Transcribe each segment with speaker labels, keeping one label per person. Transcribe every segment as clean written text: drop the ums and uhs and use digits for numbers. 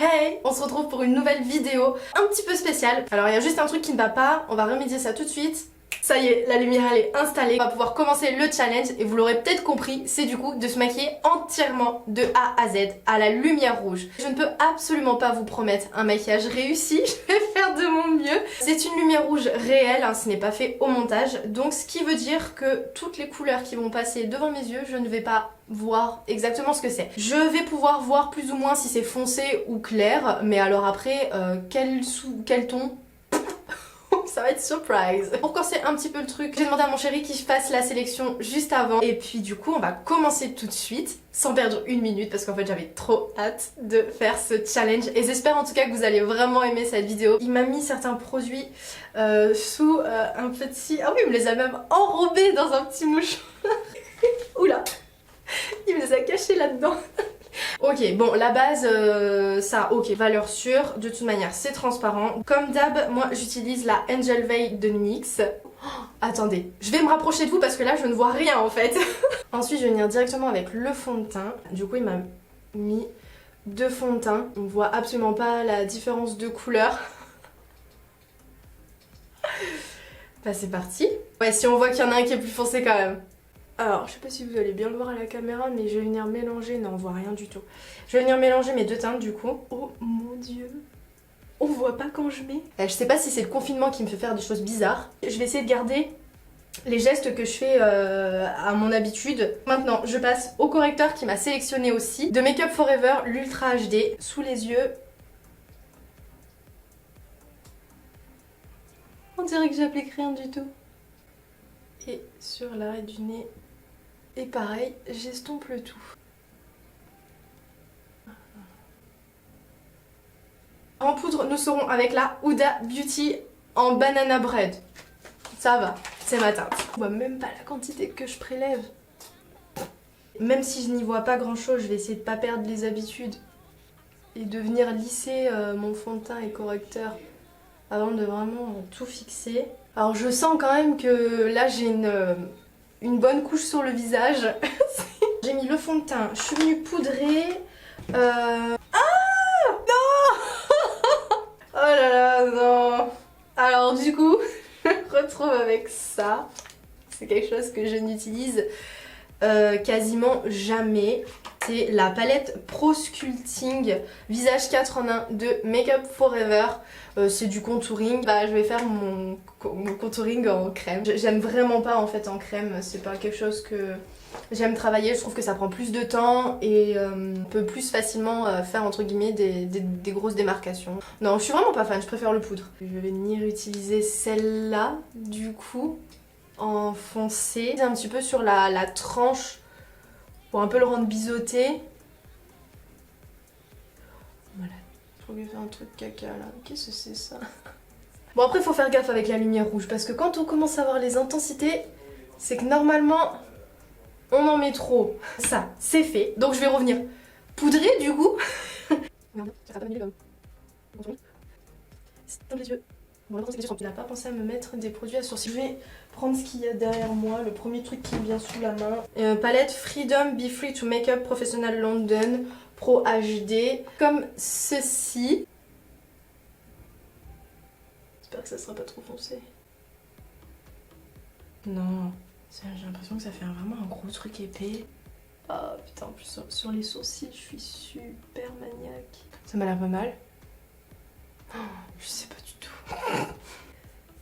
Speaker 1: Hey, on se retrouve pour une nouvelle vidéo un petit peu spéciale. Alors il y a juste un truc qui ne va pas, on va remédier ça tout de suite. Ça y est, la lumière elle est installée, on va pouvoir commencer le challenge et vous l'aurez peut-être compris, c'est du coup de se maquiller entièrement de A à Z à la lumière rouge. Je ne peux absolument pas vous promettre un maquillage réussi, je vais faire de mon mieux. C'est une lumière rouge réelle, hein, ce n'est pas fait au montage, donc ce qui veut dire que toutes les couleurs qui vont passer devant mes yeux, je ne vais pas voir exactement ce que c'est. Je vais pouvoir voir plus ou moins si c'est foncé ou clair, mais alors après, quel ton ça va être surprise. Pour casser un petit peu le truc, j'ai demandé à mon chéri qu'il fasse la sélection juste avant. Et puis du coup, on va commencer tout de suite, sans perdre une minute, parce qu'en fait j'avais trop hâte de faire ce challenge. Et j'espère en tout cas que vous allez vraiment aimer cette vidéo. Il m'a mis certains produits sous un petit... Ah oui, il me les a même enrobés dans un petit mouchoir. Oula, il me les a cachés là-dedans. Ok, bon, la base, ça, ok, valeur sûre. De toute manière, c'est transparent. Comme d'hab, moi, j'utilise la Angel Veil de NYX. Oh, attendez, je vais me rapprocher de vous parce que là, je ne vois rien en fait. Ensuite, je vais venir directement avec le fond de teint. Du coup, il m'a mis deux fonds de teint. On voit absolument pas la différence de couleur. Bah, c'est parti. Ouais, si on voit qu'il y en a un qui est plus foncé quand même. Alors, je sais pas si vous allez bien le voir à la caméra, mais je vais venir mélanger... Non, on voit rien du tout. Je vais venir mélanger mes deux teintes du coup. Oh mon dieu, on voit pas quand je mets. Je sais pas si c'est le confinement qui me fait faire des choses bizarres. Je vais essayer de garder les gestes que je fais à mon habitude. Maintenant, je passe au correcteur qui m'a sélectionné aussi. De Make Up Forever, l'Ultra HD, sous les yeux. On dirait que j'applique rien du tout. Et sur l'arrêt du nez. Et pareil, j'estompe le tout. En poudre, nous serons avec la Huda Beauty en Banana Bread. Ça va, c'est ma teinte. On voit même pas la quantité que je prélève. Même si je n'y vois pas grand chose, je vais essayer de pas perdre les habitudes et de venir lisser mon fond de teint et correcteur avant de vraiment tout fixer. Alors je sens quand même que là j'ai une bonne couche sur le visage. J'ai mis le fond de teint, je suis venue poudrer. Ah non. Oh là là, non. Alors du coup, je me retrouve avec ça. C'est quelque chose que je n'utilise quasiment jamais. C'est la palette Pro Sculpting Visage 4 en 1 de Make Up Forever. C'est du contouring. Bah, je vais faire mon contouring en crème. J'aime vraiment pas en fait en crème. C'est pas quelque chose que j'aime travailler. Je trouve que ça prend plus de temps et on peut plus facilement faire entre guillemets des grosses démarcations. Non, je suis vraiment pas fan. Je préfère le poudre. Je vais venir utiliser celle-là du coup en foncé. Un petit peu sur la tranche pour un peu le rendre biseauté. Voilà. Je trouve qu'il fait un truc caca là. Qu'est-ce que c'est ça? Bon après faut faire gaffe avec la lumière rouge parce que quand on commence à voir les intensités, c'est que normalement on en met trop. Ça, c'est fait. Donc je vais revenir poudrer du coup. Merde, ça pas mis les dans les yeux. Bon, là, il n'a pas pensé à me mettre des produits à sourcils. Je vais prendre ce qu'il y a derrière moi, le premier truc qui me vient sous la main. Palette Freedom Be Free to Make Up Professional London Pro HD. Comme ceci. J'espère que ça sera pas trop foncé. Non, j'ai l'impression que ça fait vraiment un gros truc épais. Oh putain, en plus sur les sourcils, je suis super maniaque. Ça m'a l'air pas mal. Oh, je sais pas du tout.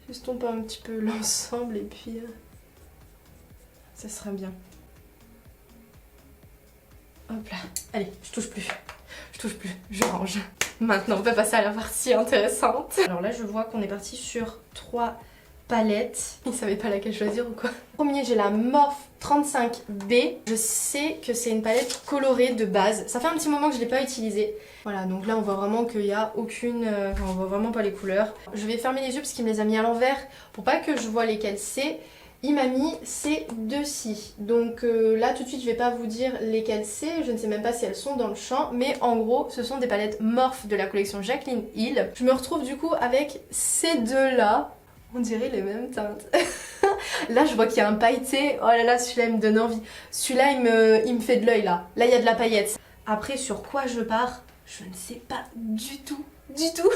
Speaker 1: J'estompe un petit peu l'ensemble et puis ça sera bien. Hop là, allez, je touche plus. Je touche plus, je range. Maintenant on peut passer à la partie intéressante. Alors là je vois qu'on est parti sur 3 palettes. Il savait pas laquelle choisir ou quoi. Premier j'ai la Morphe 35B. Je sais que c'est une palette colorée de base. Ça fait un petit moment que je l'ai pas utilisée. Voilà, donc là on voit vraiment qu'il n'y a aucune... Enfin, on voit vraiment pas les couleurs. Je vais fermer les yeux parce qu'il me les a mis à l'envers pour pas que je vois lesquelles c'est. Il m'a mis ces deux-ci. Donc là tout de suite je vais pas vous dire lesquelles c'est. Je ne sais même pas si elles sont dans le champ. Mais en gros ce sont des palettes Morphe de la collection Jaclyn Hill. Je me retrouve du coup avec ces deux-là. On dirait les mêmes teintes. Là je vois qu'il y a un pailleté. Oh là là, celui-là il me donne envie. Celui-là il me fait de l'œil là. Là il y a de la paillette. Après sur quoi je pars? Je ne sais pas du tout, du tout.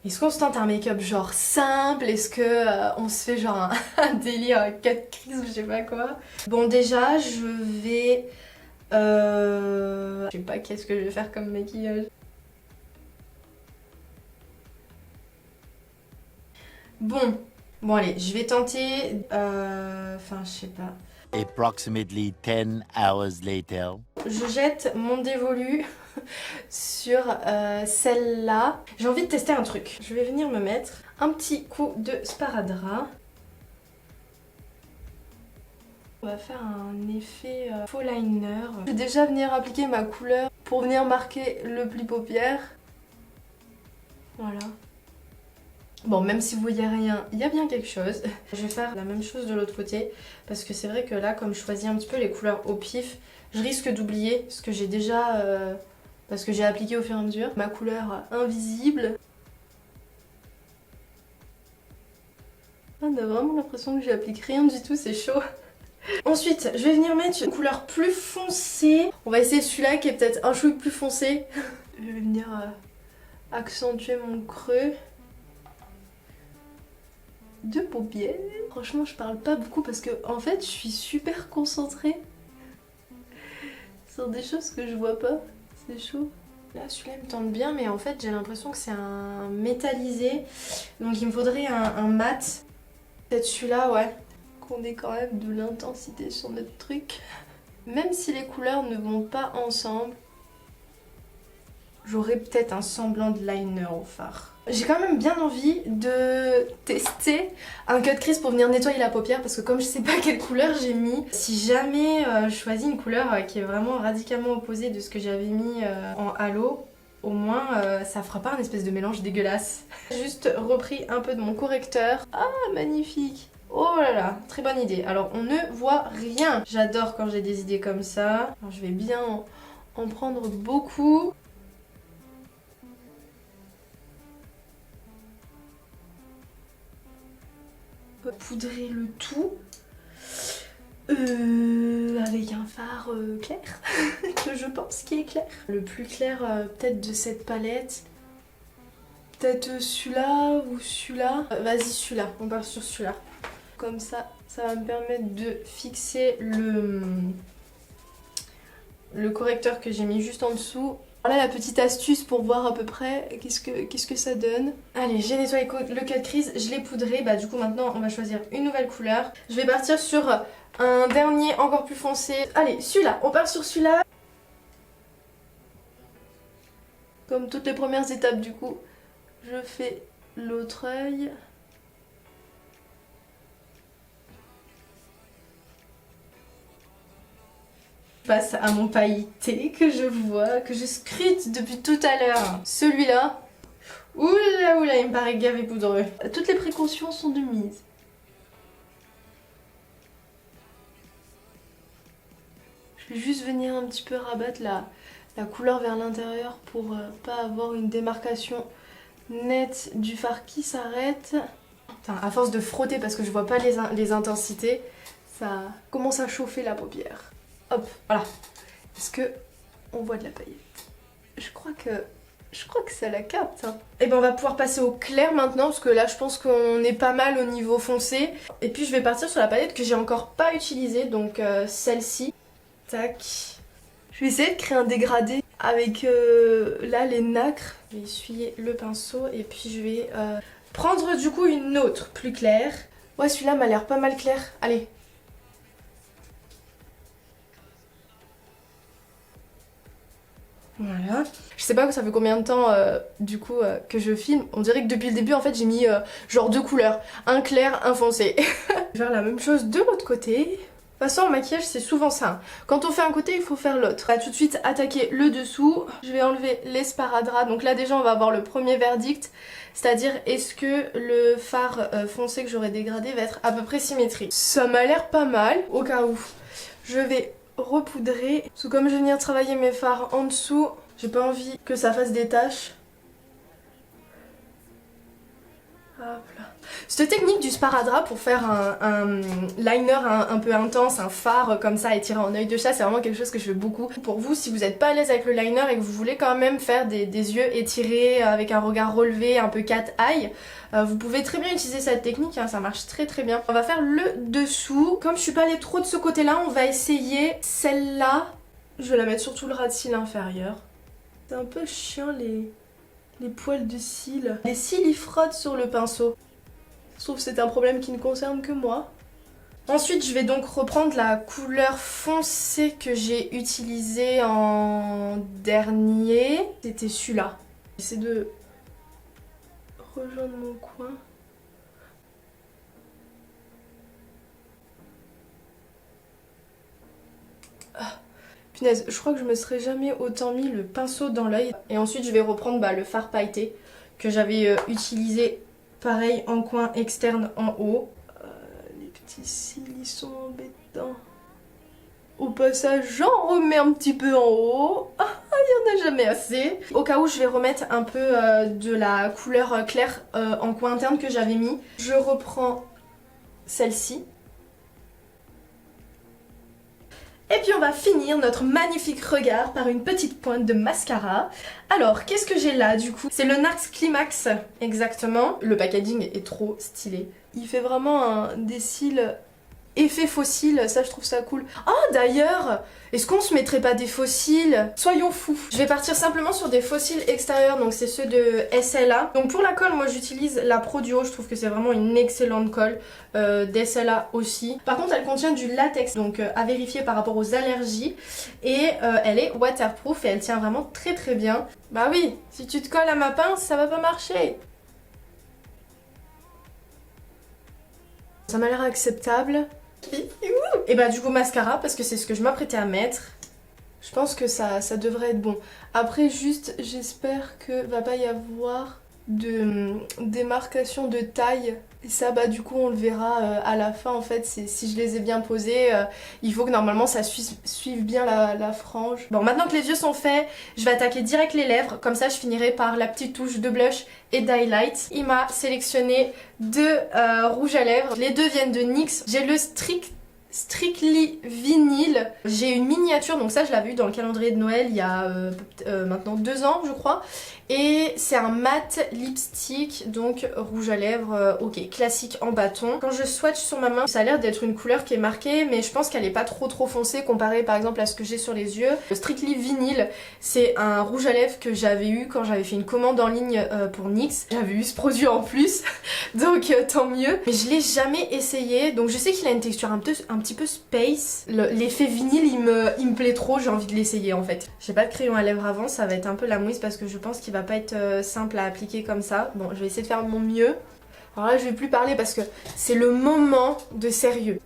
Speaker 1: Est-ce qu'on se tente un make-up genre simple? Est-ce que on se fait genre un délire 4 crises ou je sais pas quoi? Bon déjà je vais... Je sais pas qu'est-ce que je vais faire comme maquillage. Bon allez, je vais tenter... Enfin je sais pas.
Speaker 2: Approximately 10 hours later.
Speaker 1: Je jette mon dévolu sur celle-là. J'ai envie de tester un truc. Je vais venir me mettre un petit coup de sparadrap. On va faire un effet faux liner. Je vais déjà venir appliquer ma couleur pour venir marquer le pli paupière. Voilà. Bon, même si vous voyez rien, il y a bien quelque chose. Je vais faire la même chose de l'autre côté parce que c'est vrai que là, comme je choisis un petit peu les couleurs au pif, je risque d'oublier ce que j'ai déjà... parce que j'ai appliqué au fur et à mesure ma couleur invisible. On a vraiment l'impression que j'applique rien du tout, c'est chaud. Ensuite, je vais venir mettre une couleur plus foncée. On va essayer celui-là qui est peut-être un chouï plus foncé. Je vais venir accentuer mon creux de paupières. Franchement, je parle pas beaucoup parce que en fait, je suis super concentrée sur des choses que je vois pas. C'est chaud. Là, celui-là me tente bien, mais en fait, j'ai l'impression que c'est un métallisé. Donc, il me faudrait un mat. Peut-être celui-là, ouais. Qu'on ait quand même de l'intensité sur notre truc. Même si les couleurs ne vont pas ensemble, j'aurai peut-être un semblant de liner au fard. J'ai quand même bien envie de tester un cut crease pour venir nettoyer la paupière parce que comme je sais pas quelle couleur j'ai mis, si jamais je choisis une couleur qui est vraiment radicalement opposée de ce que j'avais mis en halo, au moins ça fera pas un espèce de mélange dégueulasse. J'ai juste repris un peu de mon correcteur. Ah, magnifique! Oh là là, très bonne idée. Alors on ne voit rien. J'adore quand j'ai des idées comme ça. Alors, je vais bien en prendre beaucoup. Poudrer le tout avec un fard clair que je pense qui est clair. Le plus clair peut-être de cette palette. Peut-être celui-là ou celui-là. Vas-y celui-là, on part sur celui-là. Comme ça, ça va me permettre de fixer le correcteur que j'ai mis juste en dessous. Voilà la petite astuce pour voir à peu près qu'est-ce que ça donne. Allez, j'ai nettoyé le cut crease, je l'ai poudré. Bah du coup maintenant on va choisir une nouvelle couleur. Je vais partir sur un dernier encore plus foncé. Allez, celui-là, on part sur celui-là. Comme toutes les premières étapes du coup, je fais l'autre œil. Face à mon pailleté que je vois, que je scrute depuis tout à l'heure. Celui-là, oula oula, il me paraît gavé poudreux. Toutes les précautions sont de mise. Je vais juste venir un petit peu rabattre la couleur vers l'intérieur pour pas avoir une démarcation nette du fard qui s'arrête. Putain, à force de frotter parce que je vois pas les intensités, ça commence à chauffer la paupière. Hop, voilà. Est-ce que on voit de la paillette? Je crois que ça la capte. Hein. Et ben on va pouvoir passer au clair maintenant parce que là je pense qu'on est pas mal au niveau foncé. Et puis je vais partir sur la palette que j'ai encore pas utilisée, donc celle-ci. Tac. Je vais essayer de créer un dégradé avec là les nacres. Je vais essuyer le pinceau et puis je vais prendre du coup une autre plus claire. Ouais, celui-là m'a l'air pas mal clair. Allez. Voilà. Je sais pas ça fait combien de temps du coup que je filme. On dirait que depuis le début en fait j'ai mis genre deux couleurs. Un clair, un foncé. Je vais faire la même chose de l'autre côté. De toute façon en maquillage c'est souvent ça. Hein. Quand on fait un côté il faut faire l'autre. On va tout de suite attaquer le dessous. Je vais enlever les sparadraps. Donc là déjà on va avoir le premier verdict. C'est-à-dire est-ce que le fard foncé que j'aurais dégradé va être à peu près symétrique. Ça m'a l'air pas mal au cas où. Je vais repoudrer. Parce que comme je vais venir travailler mes fards en dessous, j'ai pas envie que ça fasse des taches. Hop. Hop là. Cette technique du sparadrap pour faire un liner un peu intense, un fard comme ça étiré en œil de chat, c'est vraiment quelque chose que je fais beaucoup. Pour vous, si vous n'êtes pas à l'aise avec le liner et que vous voulez quand même faire des yeux étirés avec un regard relevé, un peu cat eye, vous pouvez très bien utiliser cette technique, hein, ça marche très très bien. On va faire le dessous. Comme je suis pas allée trop de ce côté-là, on va essayer celle-là. Je vais la mettre sur tout le ras de cils inférieur. C'est un peu chiant les poils de cils. Les cils ils frottent sur le pinceau. Je trouve que c'est un problème qui ne concerne que moi. Ensuite je vais donc reprendre la couleur foncée que j'ai utilisée en dernier. C'était celui-là. J'essaie de rejoindre mon coin. Punaise, je crois que je me serais jamais autant mis le pinceau dans l'œil. Et ensuite je vais reprendre le fard pailleté que j'avais utilisé pareil en coin externe en haut. Les petits cils ils sont embêtants. Au passage j'en remets un petit peu en haut. Ah, il n'y en a jamais assez. Au cas où je vais remettre un peu de la couleur claire en coin interne que j'avais mis. Je reprends celle-ci. Et puis on va finir notre magnifique regard par une petite pointe de mascara. Alors, qu'est-ce que j'ai là du coup? C'est le NARS Climax, exactement. Le packaging est trop stylé. Il fait vraiment des cils effet faux cils, ça je trouve ça cool. Oh d'ailleurs, est-ce qu'on se mettrait pas des faux cils? Soyons fous. Je vais partir simplement sur des faux cils extérieurs, donc c'est ceux de SLA. Donc pour la colle, moi j'utilise la Pro Duo, je trouve que c'est vraiment une excellente colle, d'SLA aussi. Par contre elle contient du latex, donc à vérifier par rapport aux allergies. Et elle est waterproof et elle tient vraiment très très bien. Bah oui, si tu te colles à ma pince, ça va pas marcher. Ça m'a l'air acceptable. Et bah du coup mascara parce que c'est ce que je m'apprêtais à mettre. Je pense que ça devrait être bon. Après juste j'espère que va pas y avoir de démarcation de taille. Et ça bah du coup on le verra à la fin en fait si je les ai bien posés. Il faut que normalement ça suive bien la frange. Bon maintenant que les yeux sont faits, je vais attaquer direct les lèvres. Comme ça je finirai par la petite touche de blush et d'highlight. Il m'a sélectionné deux rouges à lèvres. Les deux viennent de NYX. J'ai le Strictly Vinyl. J'ai une miniature, donc ça je l'avais eu dans le calendrier de Noël il y a maintenant 2 ans je crois. Et c'est un mat lipstick, donc rouge à lèvres, ok, classique en bâton. Quand je swatch sur ma main, ça a l'air d'être une couleur qui est marquée, mais je pense qu'elle est pas trop foncée comparée par exemple à ce que j'ai sur les yeux. Le Strictly Vinyl, c'est un rouge à lèvres que j'avais eu quand j'avais fait une commande en ligne pour NYX. J'avais eu ce produit en plus, donc tant mieux. Mais je l'ai jamais essayé, donc je sais qu'il a une texture un petit peu space. L'effet vinyle il me plaît trop, j'ai envie de l'essayer en fait. J'ai pas de crayon à lèvres avant, ça va être un peu la mouise parce que je pense qu'il va pas être simple à appliquer comme ça. Bon, je vais essayer de faire mon mieux. Alors là je vais plus parler parce que c'est le moment de sérieux.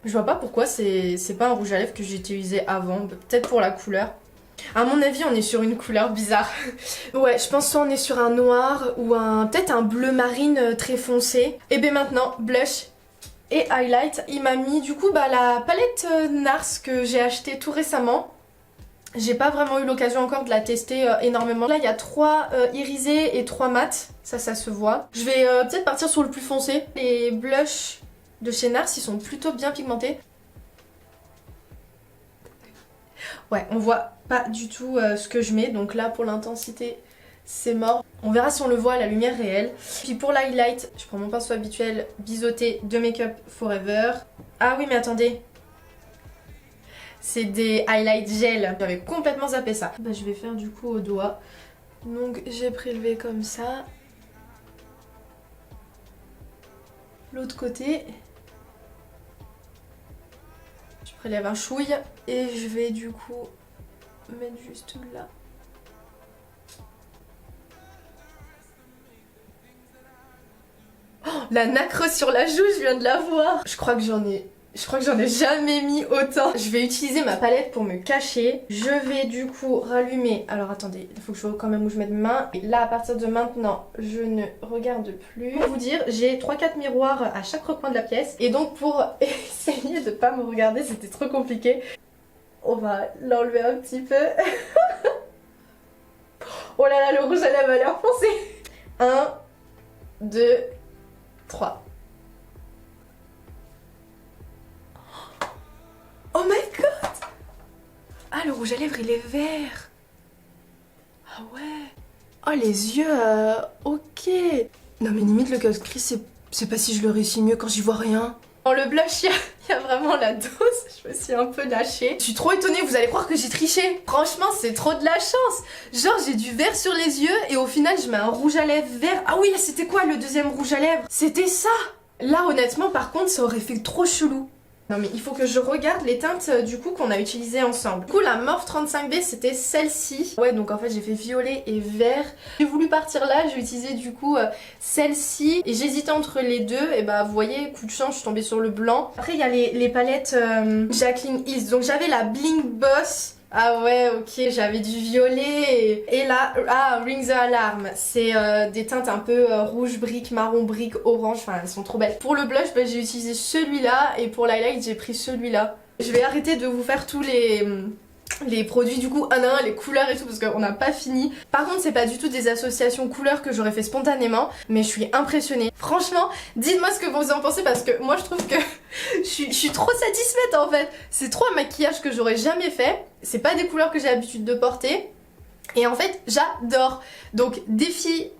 Speaker 1: Je vois pas pourquoi c'est pas un rouge à lèvres que j'ai utilisé avant, peut-être pour la couleur. À mon avis on est sur une couleur bizarre. Ouais je pense soit on est sur un noir ou peut-être un bleu marine très foncé. Et bien maintenant blush et highlight. Il m'a mis du coup la palette NARS que j'ai achetée tout récemment. J'ai pas vraiment eu l'occasion encore de la tester énormément. Là il y a 3 irisés et 3 mat, ça se voit. Je vais peut-être partir sur le plus foncé. Les blushs de chez NARS ils sont plutôt bien pigmentés. Ouais, on voit pas du tout ce que je mets, donc là pour l'intensité c'est mort. On verra si on le voit à la lumière réelle. Puis pour l'highlight, je prends mon pinceau habituel biseauté de Make Up Forever. Ah oui mais attendez, c'est des highlights gel, j'avais complètement zappé ça. Bah, je vais faire du coup au doigt. Donc j'ai prélevé comme ça. L'autre côté. Je prélève un chouille et je vais du coup mettre juste là. Oh, la nacre sur la joue, je viens de la voir. Je crois que j'en ai jamais mis autant. Je vais utiliser ma palette pour me cacher. Je vais du coup rallumer. Alors attendez, il faut que je vois quand même où je mets mes mains. Et là à partir de maintenant, je ne regarde plus. Pour vous dire, j'ai 3-4 miroirs à chaque recoin de la pièce. Et donc pour essayer de pas me regarder, c'était trop compliqué. On va l'enlever un petit peu. Oh là là, le rouge à lèvres a l'air foncé. 1, 2, 3. Oh my god! Ah, le rouge à lèvres, il est vert. Ah ouais. Oh, les yeux, ok. Non mais limite, le cache gris, c'est pas si je le réussis mieux quand j'y vois rien. Dans le blush, il y a vraiment la dose. Je me suis un peu lâchée. Je suis trop étonnée, vous allez croire que j'ai triché. Franchement, c'est trop de la chance. Genre, j'ai du vert sur les yeux et au final, je mets un rouge à lèvres vert. Ah oui, c'était quoi le deuxième rouge à lèvres? C'était ça. Là, honnêtement, par contre, ça aurait fait trop chelou. Non mais il faut que je regarde les teintes du coup qu'on a utilisées ensemble. Du coup la Morphe 35B c'était celle-ci. Ouais donc en fait j'ai fait violet et vert. J'ai voulu partir là, j'ai utilisé du coup celle-ci. Et j'hésitais entre les deux. Et bah vous voyez, coup de chance, je suis tombée sur le blanc. Après il y a les palettes Jacqueline Hill. Donc j'avais la Bling Boss. Ah ouais, ok, j'avais du violet et là, ah, Ring the Alarm, c'est des teintes un peu rouge brique, marron brique, orange, enfin elles sont trop belles. Pour le blush, bah, j'ai utilisé celui-là et pour l'highlight, j'ai pris celui-là. Je vais arrêter de vous faire tous les produits du coup un à un, les couleurs et tout parce qu'on n'a pas fini. Par contre c'est pas du tout des associations couleurs que j'aurais fait spontanément, mais je suis impressionnée. Franchement dites-moi ce que vous en pensez parce que moi je trouve que je suis trop satisfaite en fait. C'est trop un maquillage que j'aurais jamais fait, c'est pas des couleurs que j'ai l'habitude de porter. Et en fait j'adore. Donc défi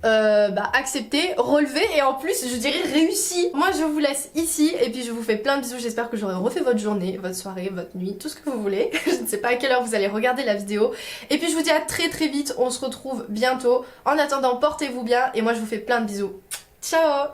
Speaker 1: accepté, relevé et en plus je dirais réussi. Moi je vous laisse ici et puis je vous fais plein de bisous. J'espère que j'aurai refait votre journée, votre soirée, votre nuit, tout ce que vous voulez. Je ne sais pas à quelle heure vous allez regarder la vidéo. Et puis je vous dis à très très vite, on se retrouve bientôt. En attendant portez-vous bien et moi je vous fais plein de bisous. Ciao.